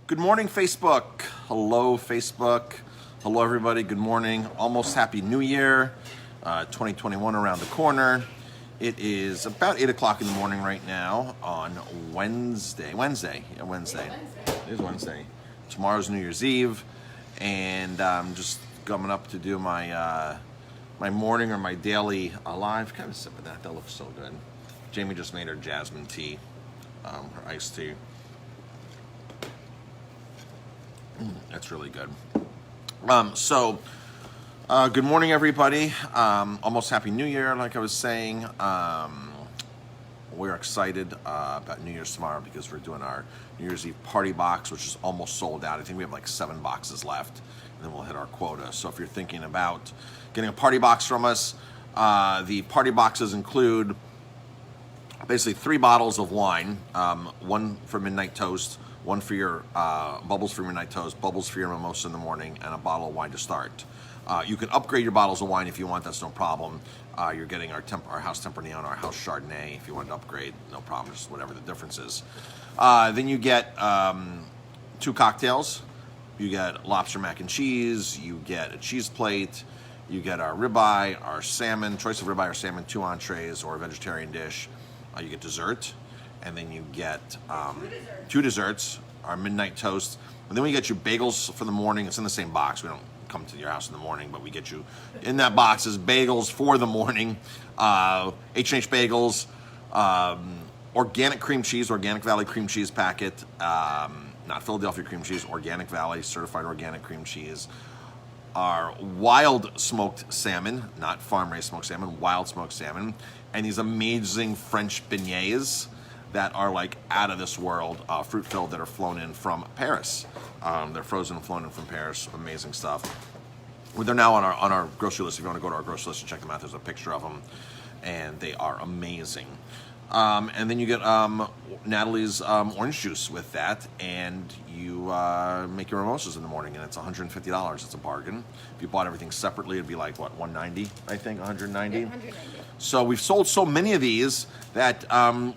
Good morning, Facebook. Hello, Facebook. Hello, everybody. Good morning. Almost Happy New Year. 2021 around the corner. It is about 8 o'clock in the morning right now on Wednesday. It is Wednesday. Tomorrow's New Year's Eve. And I'm just coming up to do my my morning or my daily live. Kind of sip of that. That looks so good. Jamie just made her jasmine tea, her iced tea. That's really good. Good morning, everybody. Almost Happy New Year, like I was saying. We're excited about New Year's tomorrow because we're doing our New Year's Eve party box, which is almost sold out. I think we have like 7 boxes left, and then we'll hit our quota. So if you're thinking about getting a party box from us, the party boxes include basically 3 bottles of wine, one for midnight toast, one for your bubbles for your midnight toast, bubbles for your mimosa in the morning, and a bottle of wine to start. You can upgrade your bottles of wine if you want. That's no problem. You're getting our house Tempranillo, our house Chardonnay. If you want to upgrade, no problem. Just whatever the difference is. Then you get 2 cocktails. You get lobster mac and cheese. You get a cheese plate. You get our ribeye, our salmon, choice of ribeye or salmon, 2 entrees or a vegetarian dish. You get dessert. And then you get 2 desserts, our midnight toast. And then we get you bagels for the morning. It's in the same box. We don't come to your house in the morning, but we get you in that box is bagels for the morning. H&H bagels, organic cream cheese, Organic Valley cream cheese packet. Not Philadelphia cream cheese, Organic Valley, certified organic cream cheese. Our wild smoked salmon, not farm-raised smoked salmon, wild smoked salmon. And these amazing French beignets that are like out of this world, fruit filled, that are flown in from Paris. They're frozen and flown in from Paris. Amazing stuff. Well, they're now on our grocery list. If you want to go to our grocery list and check them out, there's a picture of them, and they are amazing. And then you get Natalie's orange juice with that, and you make your mimosas in the morning, and it's $150. It's a bargain. If you bought everything separately, it'd be like, what, $190, I think, $190? Yeah, $190. So we've sold so many of these that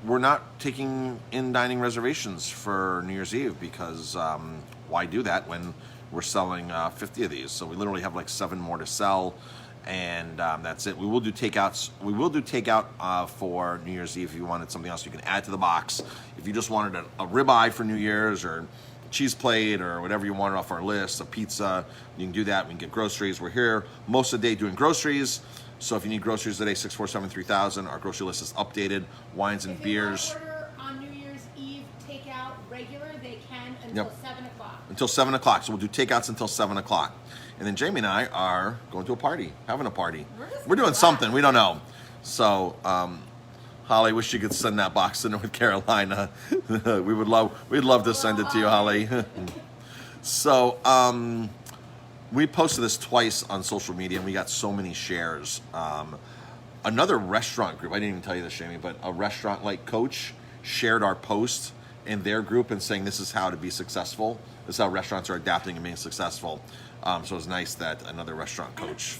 we're not taking in dining reservations for New Year's Eve because why do that when we're selling 50 of these? So we literally have like 7 more to sell. And that's it. We will do takeouts. We will do takeout for New Year's Eve. If you wanted something else, you can add to the box. If you just wanted a ribeye for New Year's or a cheese plate or whatever you wanted off our list, a pizza, you can do that. We can get groceries. We're here most of the day doing groceries. So if you need groceries today, 647-3000. Our grocery list is updated. Wines and beers. If they want to order on New Year's Eve takeout regular, they can until 7 o'clock. Until 7 o'clock. So we'll do takeouts until 7 o'clock. And then Jamie and I are going to a party, having a party. We're doing something. We don't know. So, Holly, wish you could send that box to North Carolina. We'd love to send it to you, Holly. So, we posted this twice on social media, and we got so many shares. Another restaurant group, I didn't even tell you this, Jamie, but a restaurant like Coach shared our post in their group and saying this is how to be successful. This is how restaurants are adapting and being successful. So it's nice that another restaurant coach,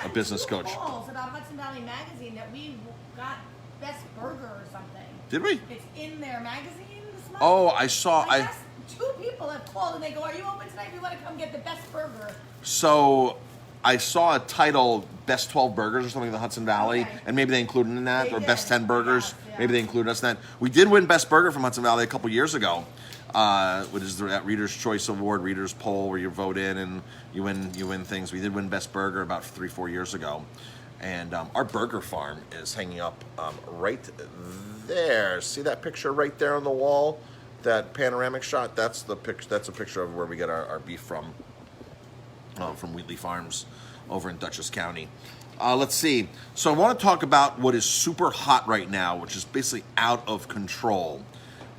a business coach. Calls about Hudson Valley Magazine that we got best burger or something. Did we? It's in their magazine this month. Oh, I saw. Like 2 people have called and they go, "Are you open tonight? We want to come get the best burger." So I saw a title, Best 12 Burgers or something in the Hudson Valley, okay. And maybe they included in that, or Best 10 Burgers. Yeah. Maybe they included us in that. We did win Best Burger from Hudson Valley a couple years ago. Which is that Reader's Choice Award, Reader's Poll, where you vote in and you win things. We did win Best Burger about 3-4 years ago, and our burger farm is hanging up right there. See that picture right there on the wall, that panoramic shot? That's the picture. That's a picture of where we get our beef from Wheatley Farms over in Dutchess County. Let's see. So I want to talk about what is super hot right now, which is basically out of control.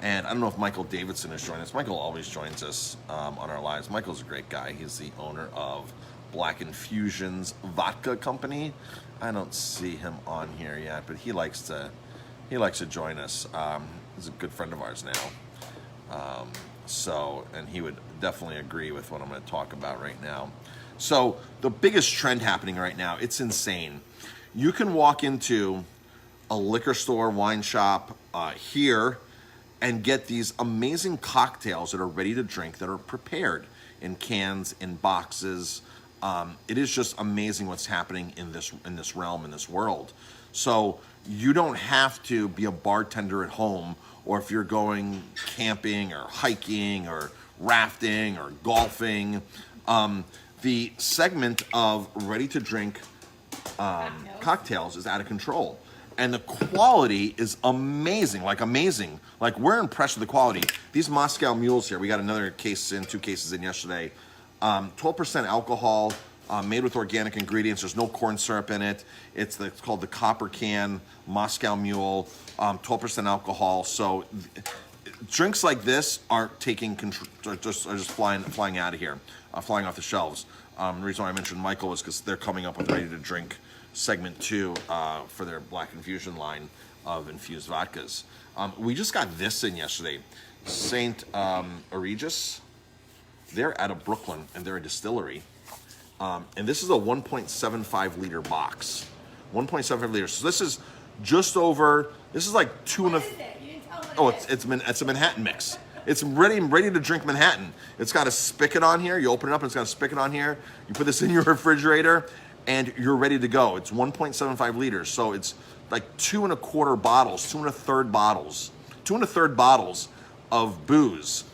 And I don't know if Michael Davidson is joining us. Michael always joins us on our lives. Michael's a great guy. He's the owner of Black Infusions Vodka Company. I don't see him on here yet, but he likes to join us. He's a good friend of ours now. And he would definitely agree with what I'm going to talk about right now. So the biggest trend happening right now, it's insane. You can walk into a liquor store, wine shop here and get these amazing cocktails that are ready to drink, that are prepared in cans, in boxes. It is just amazing what's happening in this realm, in this world. So you don't have to be a bartender at home, or if you're going camping or hiking or rafting or golfing. The segment of ready to drink cocktails is out of control. And the quality is amazing, like amazing. Like, we're impressed with the quality. These Moscow Mules here, we got another case in, 2 cases in yesterday. 12% alcohol, made with organic ingredients. There's no corn syrup in it. It's called the Copper Can Moscow Mule, 12% alcohol. So drinks like this aren't taking control, are just flying out of here, flying off the shelves. The reason why I mentioned Michael is because they're coming up with ready to drink segment 2 for their Black Infusion line of infused vodkas. We just got this in yesterday. St. Regis. They're out of Brooklyn, and they're a distillery. And this is a 1.75 liter box. 1.75 liters. So this is just over, this is like two and a... What is it? You didn't tell me what it is. It's a Manhattan mix. It's ready to drink Manhattan. It's got a spigot on here. You open it up and it's got a spigot on here. You put this in your refrigerator and you're ready to go. It's 1.75 liters. So it's like 2 1/4 bottles, 2 1/3 bottles, 2 1/3 bottles of booze.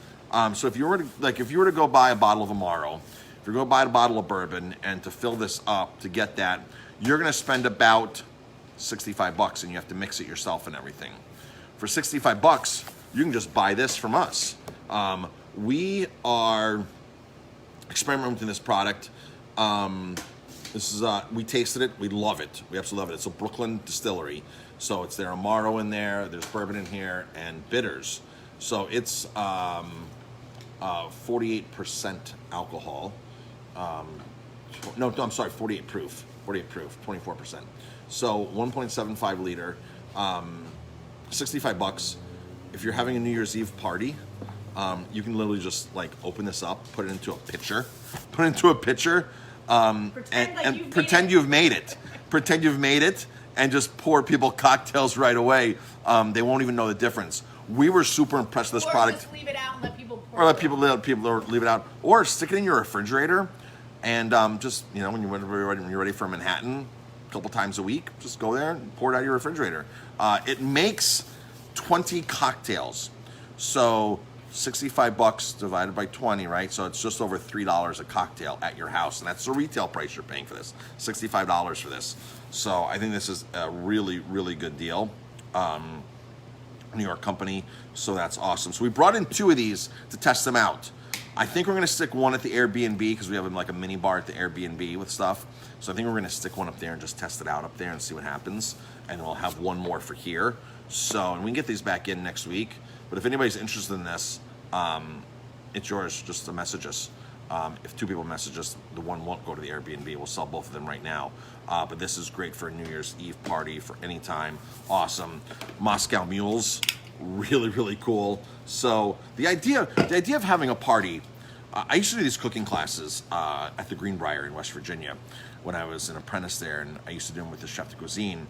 So if you were to go buy a bottle of Amaro, if you're going to buy a bottle of bourbon, and to fill this up, to get that, you're going to spend about $65, and you have to mix it yourself and everything. For $65, you can just buy this from us. We are experimenting with this product. We tasted it. We love it. We absolutely love it. It's a Brooklyn distillery. So it's their Amaro in there. There's bourbon in here and bitters. So it's 48% alcohol. No, I'm sorry, 48 proof, 24%. So 1.75 liter, $65. If you're having a New Year's Eve party, you can literally just like open this up, put it into a pitcher, pretend you've made it. Pretend you've made it, and just pour people cocktails right away. They won't even know the difference. We were super impressed with this product. Or just leave it out and let people pour Or it let people leave it out, or stick it in your refrigerator, and just when you're ready for Manhattan, a couple times a week, just go there and pour it out of your refrigerator. It makes 20 cocktails, so $65 divided by 20, right? So it's just over $3 a cocktail at your house, and that's the retail price you're paying for this. $65 for this. So I think this is a really, really good deal. New York company, so that's awesome. So we brought in 2 of these to test them out. I think we're going to stick one at the Airbnb, because we have like a mini bar at the Airbnb with stuff. So I think we're going to stick one up there and just test it out up there and see what happens. And then we'll have one more for here. So, and we can get these back in next week. But if anybody's interested in this, it's yours. Just to message us. If 2 people message us, the one won't go to the Airbnb. We'll sell both of them right now. But this is great for a New Year's Eve party, for any time. Awesome. Moscow Mules, really, really cool. So the idea of having a party, I used to do these cooking classes at the Greenbrier in West Virginia when I was an apprentice there, and I used to do them with the chef de cuisine.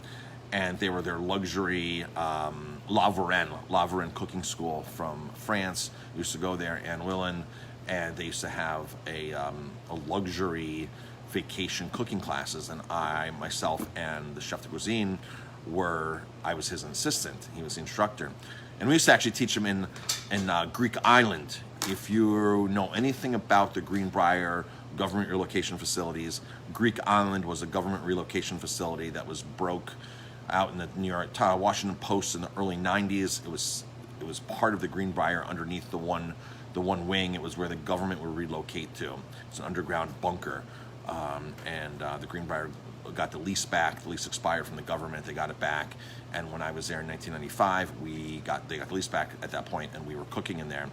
And they were their luxury La Varenne cooking school from France. I used to go there, Anne Willen, and they used to have a luxury vacation cooking classes, and I, myself, and the chef de cuisine I was his assistant. He was the instructor. And we used to actually teach him in Greek Island. If you know anything about the Greenbrier government relocation facilities, Greek Island was a government relocation facility that was broke out in the Washington Post in the early 90s. It was part of the Greenbrier underneath the one wing. It was where the government would relocate to. It's an underground bunker. The Greenbrier got the lease back. The lease expired from the government. They got it back. And when I was there in 1995, they got the lease back at that point, and we were cooking in there.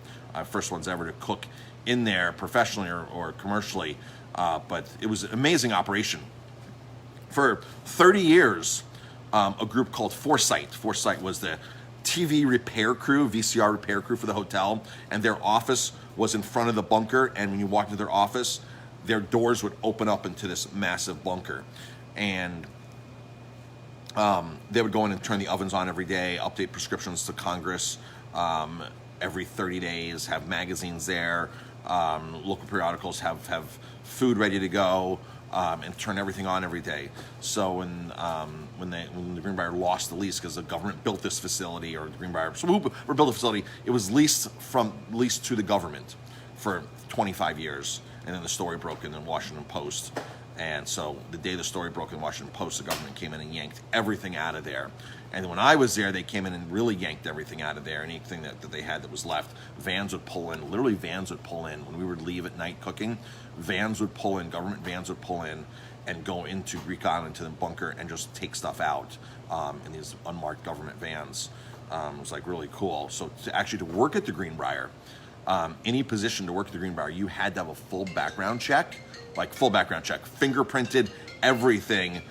First ones ever to cook in there professionally or commercially. But it was an amazing operation. For 30 years, a group called Foresight. Foresight was the TV repair crew, VCR repair crew for the hotel, and their office was in front of the bunker. And when you walked into their office, their doors would open up into this massive bunker, and they would go in and turn the ovens on every day, update prescriptions to Congress, every 30 days, have magazines there. Local periodicals have food ready to go, and turn everything on every day. So when the Greenbrier lost the lease because the government built this facility, or the Greenbrier built a facility, it was leased to the government for 25 years, and then the story broke in the Washington Post. And so the day the story broke in the Washington Post, the government came in and yanked everything out of there. And when I was there, they came in and really yanked everything out of there. Anything that they had that was left, vans would pull in. Literally, vans would pull in. When we would leave at night cooking, vans would pull in, government vans would pull in and go into Greek Island, to the bunker, and just take stuff out in these unmarked government vans. It was like really cool. So to work at the Greenbrier, any position to work at the Greenbrier, you had to have a full background check, fingerprinted, everything,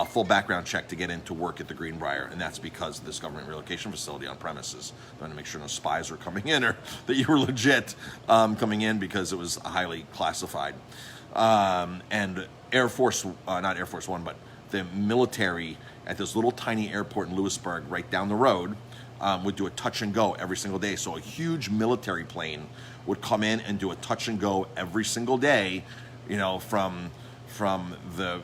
full background check to get in to work at the Greenbrier. And that's because of this government relocation facility on premises. They wanted to make sure no spies were coming in, or that you were legit coming in, because it was highly classified. And Air Force, not Air Force One, but the military at this little tiny airport in Lewisburg, right down the road, would do a touch and go every single day. So a huge military plane would come in and do a touch and go every single day, from the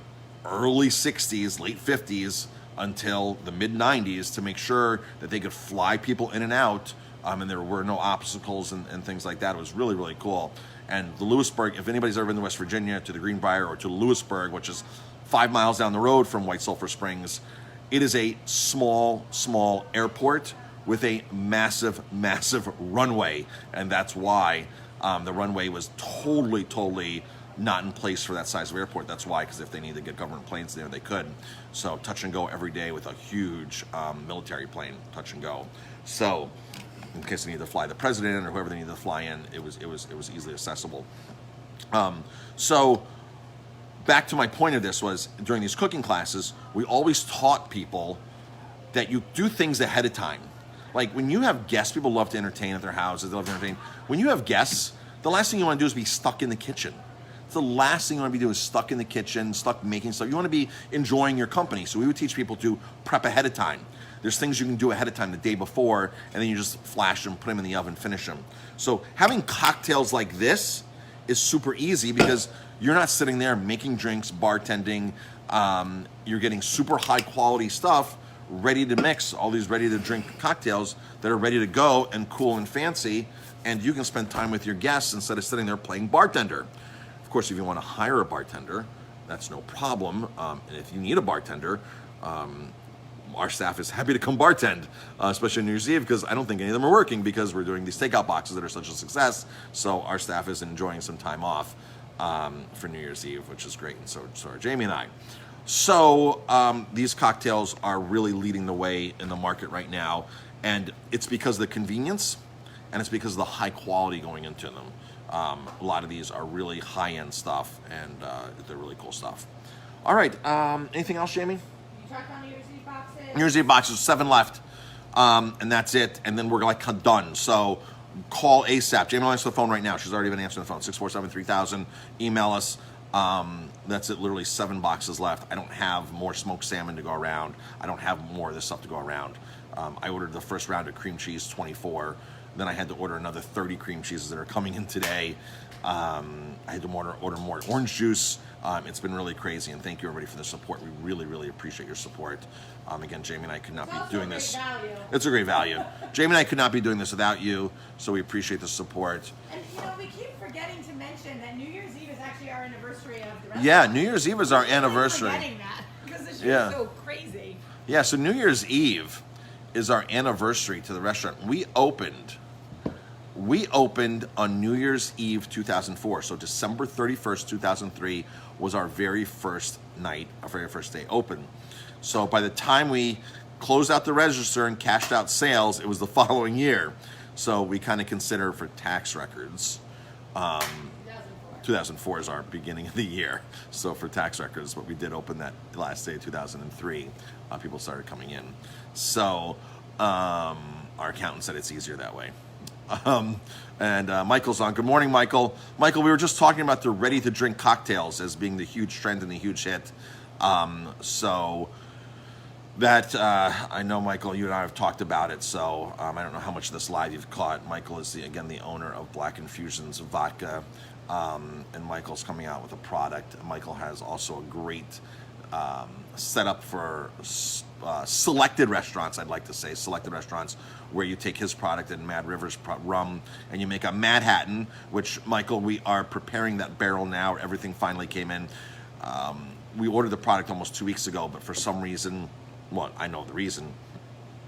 early 60s, late 50s until the mid 90s, to make sure that they could fly people in and out, and there were no obstacles and things like that. It was really, really cool. And the Lewisburg, if anybody's ever been to West Virginia, to the Greenbrier, or to Lewisburg, which is 5 miles down the road from White Sulphur Springs, it is a small airport with a massive runway. And that's why the runway was totally not in place for that size of airport. That's why, because if they needed to get government planes there, they could. So touch and go every day with a huge military plane, touch and go. So in case they needed to fly the president in, or whoever they needed to fly in, it was easily accessible. So back to my point of this was, during these cooking classes, we always taught people that you do things ahead of time. Like when you have guests, people love to entertain at their houses, they love to entertain. When you have guests, the last thing you want to do is be stuck in the kitchen. It's the last thing you want to be doing, is stuck in the kitchen, stuck making stuff. You want to be enjoying your company. So we would teach people to prep ahead of time. There's things you can do ahead of time the day before, and then you just flash them, put them in the oven, finish them. So having cocktails like this is super easy, because you're not sitting there making drinks, bartending. You're getting super high quality stuff ready to mix, all these ready to drink cocktails that are ready to go and cool and fancy, and you can spend time with your guests instead of sitting there playing bartender. Of course, if you want to hire a bartender, that's no problem. And if you need a bartender, our staff is happy to come bartend, especially on New Year's Eve, because I don't think any of them are working, because we're doing these takeout boxes that are such a success. So our staff is enjoying some time off for New Year's Eve, which is great, and so are Jamie and I. So these cocktails are really leading the way in the market right now, and it's because of the convenience, and it's because of the high quality going into them. A lot of these are really high-end stuff, and they're really cool stuff. All right, anything else, Jamie? You talked on New Year's Eve boxes. New Year's Eve boxes, 7 left, and that's it, and then we're like done. So call ASAP. Jamie will answer the phone right now. She's already been answering the phone. 647-3000. Email us. That's it. Literally 7 boxes left. I don't have more smoked salmon to go around. I don't have more of this stuff to go around. I ordered the first round of cream cheese, 24. Then I had to order another 30 cream cheeses that are coming in today. I had to order more orange juice. It's been really crazy, and thank you everybody for the support. We really appreciate your support. Again, Jamie and I could not be doing this. It's a great value. Jamie and I could not be doing this without you, so we appreciate the support. And we keep forgetting to mention that New Year's Eve is actually our anniversary of the restaurant. Yeah, New Year's Eve is our anniversary. Forgetting that, because this year is so crazy. Yeah, so New Year's Eve is our anniversary to the restaurant. We opened on New Year's Eve 2004. So December 31st, 2003 was our very first night, our very first day open. So by the time we closed out the register and cashed out sales, it was the following year. So we kind of consider, for tax records, 2004 is our beginning of the year. So for tax records, but we did open that last day of 2003. People started coming in. So our accountant said it's easier that way. And Michael's on. Good morning, Michael. Michael, we were just talking about the ready-to-drink cocktails as being the huge trend and the huge hit. So That I know, Michael, you and I have talked about it, so I don't know how much of this live you've caught. Michael is, again, the owner of Black Infusions Vodka, and Michael's coming out with a product. Michael has also a great setup for selected restaurants, I'd like to say, selected restaurants where you take his product and Mad River's rum and you make a Manhattan, which, Michael, we are preparing that barrel now. Everything finally came in. We ordered the product almost 2 weeks ago, but for some reason, well, I know the reason.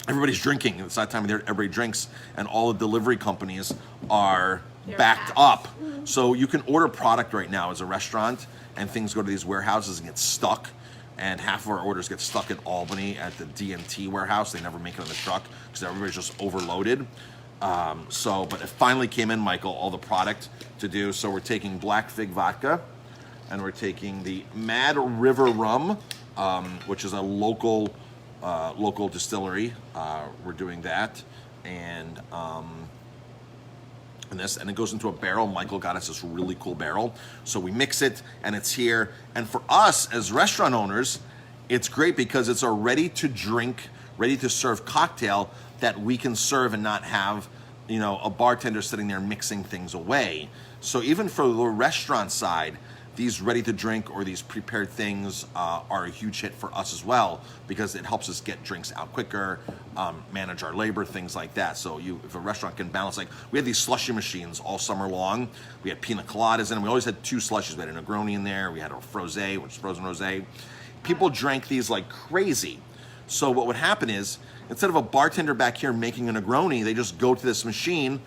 Everybody's drinking. It's that time of year everybody drinks, and all the delivery companies are backed up. So you can order product right now as a restaurant, and things go to these warehouses and get stuck. And half of our orders get stuck in Albany at the D&T warehouse. They never make it on the truck because everybody's just overloaded. But it finally came in, Michael, all the product to do. So we're taking Black Fig Vodka, and we're taking the Mad River Rum, which is a local distillery. We're doing that, and it goes into a barrel. Michael got us this really cool barrel, so we mix it, and it's here. And for us as restaurant owners, it's great because it's a ready-to-drink, ready-to-serve cocktail that we can serve and not have, a bartender sitting there mixing things away. So even for the restaurant side, these ready-to-drink or these prepared things are a huge hit for us as well, because it helps us get drinks out quicker, manage our labor, things like that. So if a restaurant can balance, like we had these slushy machines all summer long. We had pina coladas in them. We always had 2 slushies. We had a Negroni in there. We had a Frosé, which is frozen rosé. People drank these like crazy. So what would happen is, instead of a bartender back here making a Negroni, they just go to this machine,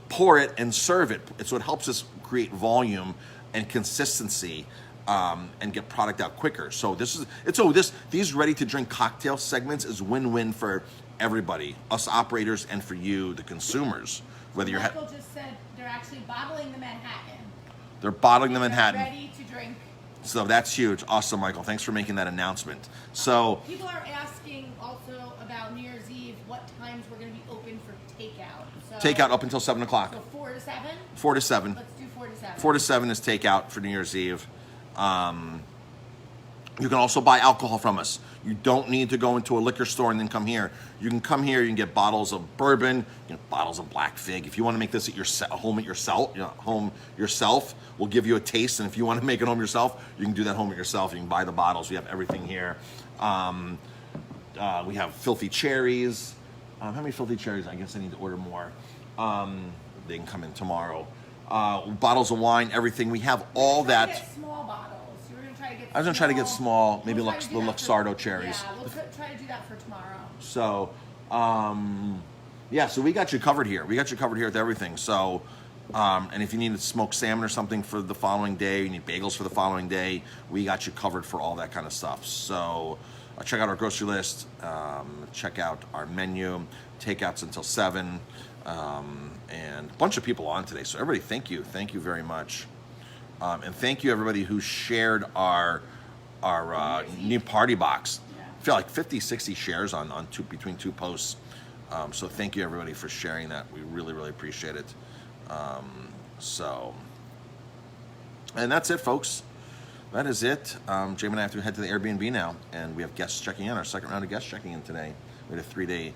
pour it, and serve it. So it helps us create volume and consistency, and get product out quicker. So these ready-to-drink cocktail segments is win-win for everybody, us operators and for you, the consumers. Whether Michael just said they're actually bottling the Manhattan. They're bottling the Manhattan. Ready to drink. So that's huge. Awesome, Michael. Thanks for making that announcement. So people are asking also about New Year's Eve, what times we're going to be open for takeout. So, takeout up until 7 o'clock. So 4 to 7? 4 to 7. Let's do 4 to 7. 4 to 7 is takeout for New Year's Eve. You can also buy alcohol from us. You don't need to go into a liquor store and then come here. You can come here. You can get bottles of bourbon, you can get bottles of Black Fig. If you want to make this at your home yourself, we'll give you a taste. And if you want to make it home yourself, you can do that home at yourself. You can buy the bottles. We have everything here. We have Filthy Cherries. How many Filthy Cherries? I guess I need to order more. They can come in tomorrow. Bottles of wine, everything. We have all that. Get small bottles. You were going to try to get. I was going to try to get small, maybe the Luxardo cherries. Yeah, we'll try to do that for tomorrow. So, so we got you covered here. We got you covered here with everything. So, and if you need to smoke salmon or something for the following day, you need bagels for the following day, we got you covered for all that kind of stuff. So, check out our grocery list. Check out our menu. Takeouts until 7. And a bunch of people on today. So everybody, thank you very much, and thank you everybody who shared our new party box. Yeah. I feel like 50, 60 shares between 2 posts. So thank you everybody for sharing that. We really, really appreciate it. And that's it, folks. That is it. Jamie and I have to head to the Airbnb now, and we have guests checking in. Our second round of guests checking in today. We had a 3-day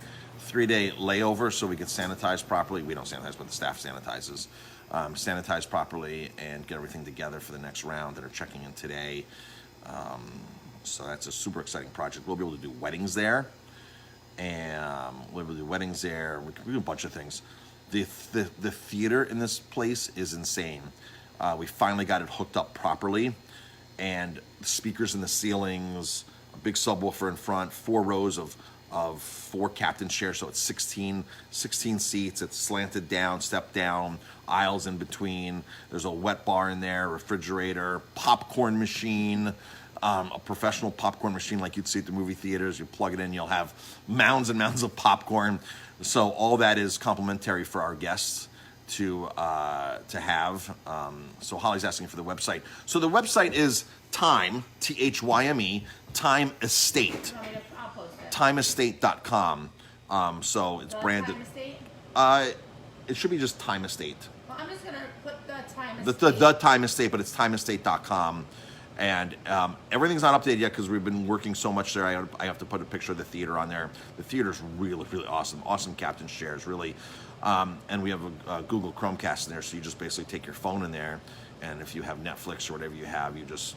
layover so we could sanitize properly. We don't sanitize, but the staff sanitizes. Sanitize properly and get everything together for the next round that are checking in today. So that's a super exciting project. We'll be able to do weddings there. And we'll be able to do weddings there. We can do a bunch of things. The theater in this place is insane. We finally got it hooked up properly. And the speakers in the ceilings, a big subwoofer in front, 4 rows of 4 captain chairs, so it's 16 seats. It's slanted down, step down, aisles in between. There's a wet bar in there, refrigerator, popcorn machine, a professional popcorn machine like you'd see at the movie theaters. You plug it in, you'll have mounds and mounds of popcorn. So all that is complimentary for our guests to have. So Holly's asking for the website. So the website is Time, THYME, Time Estate. TimeEstate.com. So it's branded. Time Estate? It should be just Time Estate. Well, I'm just gonna put the Time Estate. The Time Estate, but it's TimeEstate.com. And everything's not updated yet because we've been working so much there. I have to put a picture of the theater on there. The theater's really, really awesome. Awesome captain's chairs, really. And we have a Google Chromecast in there, so you just basically take your phone in there, and if you have Netflix or whatever you have, you just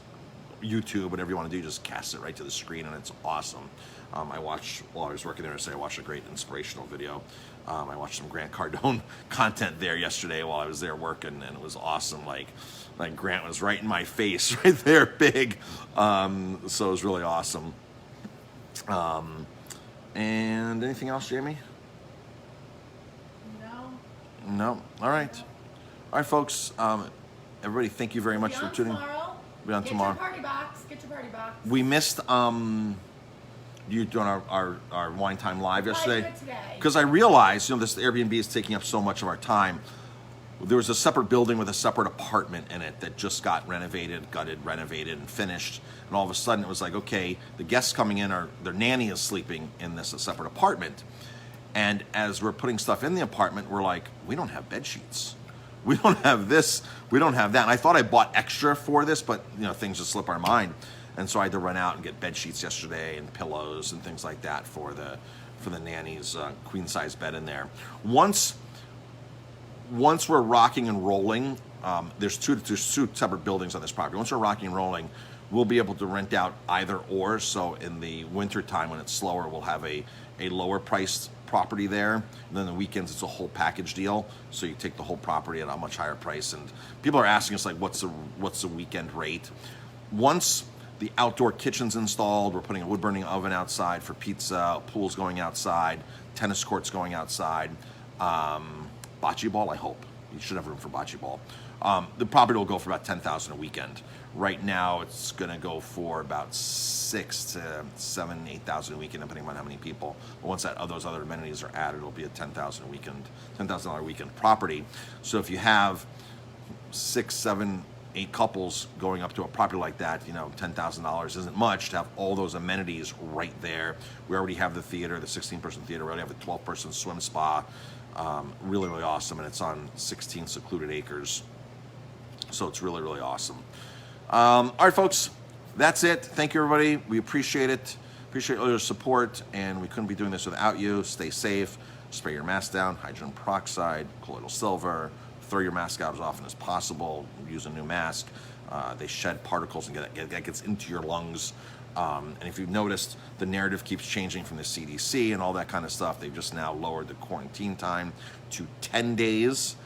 YouTube, whatever you want to do, just cast it right to the screen, and it's awesome. I watched, while I was working there yesterday, I watched a great inspirational video. I watched some Grant Cardone content there yesterday while I was there working, and it was awesome. Like Grant was right in my face, right there, big. So it was really awesome. And anything else, Jamie? No. No. All right. All right, folks. Everybody, thank you very much for tuning. Be on tomorrow. Get your party box. Get your party box. We missed you doing our Wine Time Live yesterday. Because I realized, this Airbnb is taking up so much of our time. There was a separate building with a separate apartment in it that just got gutted, renovated, and finished. And all of a sudden it was like, okay, the guests coming in their nanny is sleeping in this separate apartment. And as we're putting stuff in the apartment, we're like, we don't have bed sheets. We don't have this. We don't have that. And I thought I bought extra for this, but things just slip our mind. And so I had to run out and get bed sheets yesterday and pillows and things like that for the nanny's queen size bed in there. Once we're rocking and rolling, there's two separate buildings on this property. Once we're rocking and rolling, we'll be able to rent out either or. So in the winter time when it's slower, we'll have a lower priced property there. And then the weekends, it's a whole package deal. So you take the whole property at a much higher price. And people are asking us, like, what's the weekend rate? Once the outdoor kitchen's installed, we're putting a wood burning oven outside for pizza, pool's going outside, tennis courts going outside, bocce ball, I hope. You should have room for bocce ball. The property will go for about $10,000 a weekend. Right now, it's going to go for about $6,000 to $7,000, $8,000 a weekend, depending on how many people. But once those other amenities are added, it'll be a $10,000 a weekend property. So if you have 6, 7, 8 couples going up to a property like that, $10,000 isn't much to have all those amenities right there. We already have the theater, the 16-person theater. We already have the 12-person swim spa. Really, really awesome, and it's on 16 secluded acres. So it's really, really awesome. All right, folks, that's it. Thank you, everybody. We appreciate it. Appreciate all your support, and we couldn't be doing this without you. Stay safe. Spray your mask down. Hydrogen peroxide, colloidal silver. Throw your mask out as often as possible. Use a new mask. They shed particles and that gets into your lungs. And if you've noticed, the narrative keeps changing from the CDC and all that kind of stuff. They've just now lowered the quarantine time to 10 days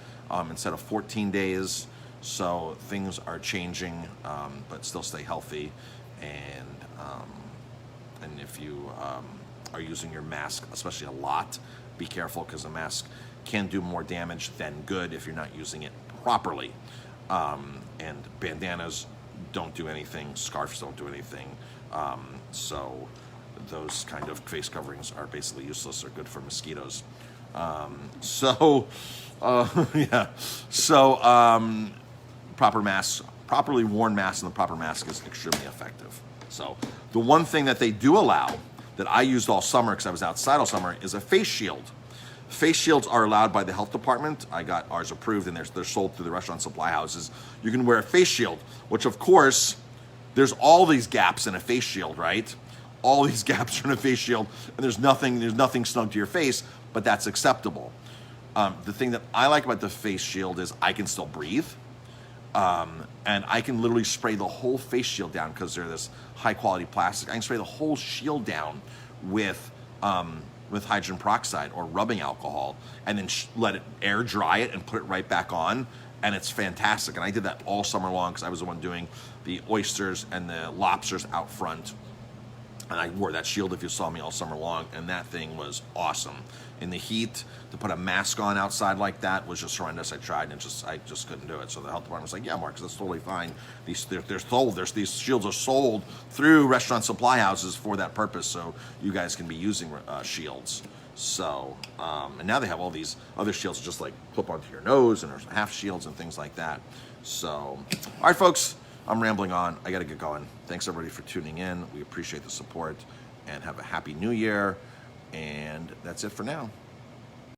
instead of 14 days. So things are changing, but still stay healthy. And if you are using your mask, especially a lot, be careful, because a mask can do more damage than good if you're not using it properly. And bandanas don't do anything. Scarves don't do anything. So those kind of face coverings are basically useless. They're good for mosquitoes. Yeah. So proper masks, properly worn masks, and the proper mask is extremely effective. So the one thing that they do allow that I used all summer, because I was outside all summer, is a face shield. Face shields are allowed by the health department. I got ours approved, and they're sold through the restaurant supply houses. You can wear a face shield, which of course, there's all these gaps in a face shield, right? All these gaps are in a face shield, and there's nothing snug to your face, but that's acceptable. The thing that I like about the face shield is I can still breathe. And I can literally spray the whole face shield down, because they're this high quality plastic. I can spray the whole shield down with hydrogen peroxide or rubbing alcohol, and then let it air dry it and put it right back on, and it's fantastic. And I did that all summer long, because I was the one doing the oysters and the lobsters out front, and I wore that shield if you saw me all summer long, and that thing was awesome. In the heat, to put a mask on outside like that was just horrendous. I tried, and I just couldn't do it. So the health department was like, yeah, Marcus, that's totally fine. They're sold. These shields are sold through restaurant supply houses for that purpose, so you guys can be using shields. So, and now they have all these other shields just like clip onto your nose, and there's half shields and things like that. So, all right, folks, I'm rambling on. I got to get going. Thanks, everybody, for tuning in. We appreciate the support, and have a happy new year. And that's it for now.